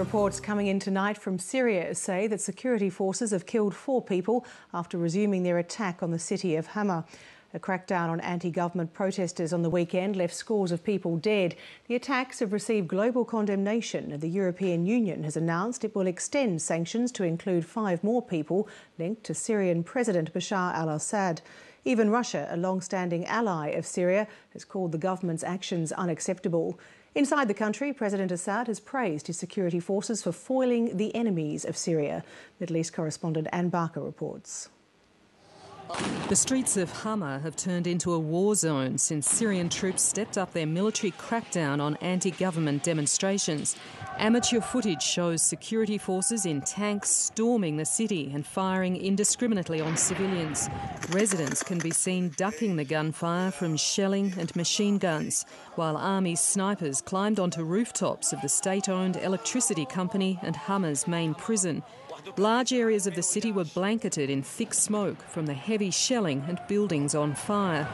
Reports coming in tonight from Syria say that security forces have killed 4 people after resuming their attack on the city of Hama. A crackdown on anti-government protesters on the weekend left scores of people dead. The attacks have received global condemnation, and the European Union has announced it will extend sanctions to include 5 more people linked to Syrian President Bashar al-Assad. Even Russia, a long-standing ally of Syria, has called the government's actions unacceptable. Inside the country, President Assad has praised his security forces for foiling the enemies of Syria. Middle East correspondent Ann Barker reports. The streets of Hama have turned into a war zone since Syrian troops stepped up their military crackdown on anti-government demonstrations. Amateur footage shows security forces in tanks storming the city and firing indiscriminately on civilians. Residents can be seen ducking the gunfire from shelling and machine guns, while army snipers climbed onto rooftops of the state-owned electricity company and Hama's main prison. Large areas of the city were blanketed in thick smoke from the heavy shelling and buildings on fire.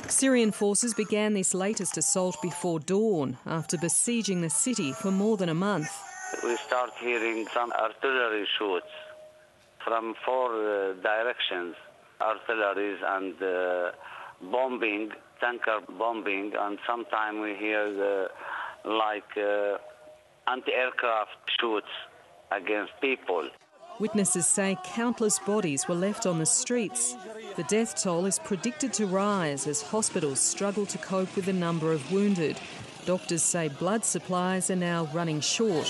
Syrian forces began this latest assault before dawn after besieging the city for more than a month. We start hearing some artillery shots from 4 directions, artilleries and bombing, tanker bombing, and sometimes we hear anti-aircraft shots against people. Witnesses say countless bodies were left on the streets. The death toll is predicted to rise as hospitals struggle to cope with the number of wounded. Doctors say blood supplies are now running short.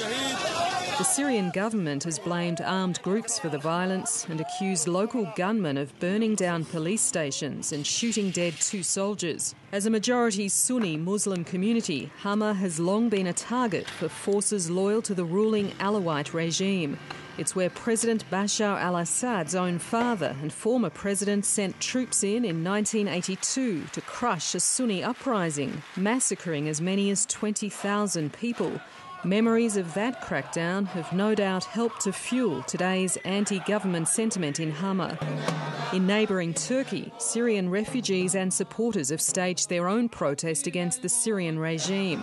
The Syrian government has blamed armed groups for the violence and accused local gunmen of burning down police stations and shooting dead 2 soldiers. As a majority Sunni Muslim community, Hama has long been a target for forces loyal to the ruling Alawite regime. It's where President Bashar al-Assad's own father and former president sent troops in 1982 to crush a Sunni uprising, massacring as many as 20,000 people. Memories of that crackdown have no doubt helped to fuel today's anti-government sentiment in Hama. In neighbouring Turkey, Syrian refugees and supporters have staged their own protest against the Syrian regime.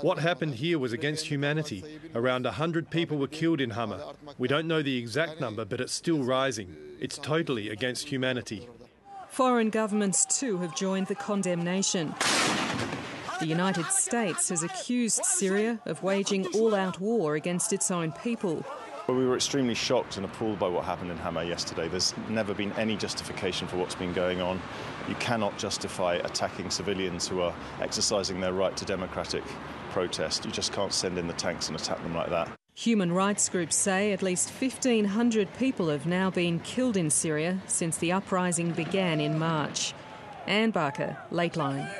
What happened here was against humanity. Around 100 people were killed in Hama. We don't know the exact number, but it's still rising. It's totally against humanity. Foreign governments too have joined the condemnation. The United States has accused Syria of waging all-out war against its own people. Well, we were extremely shocked and appalled by what happened in Hama yesterday. There's never been any justification for what's been going on. You cannot justify attacking civilians who are exercising their right to democratic protest. You just can't send in the tanks and attack them like that. Human rights groups say at least 1,500 people have now been killed in Syria since the uprising began in March. Ann Barker, Lateline.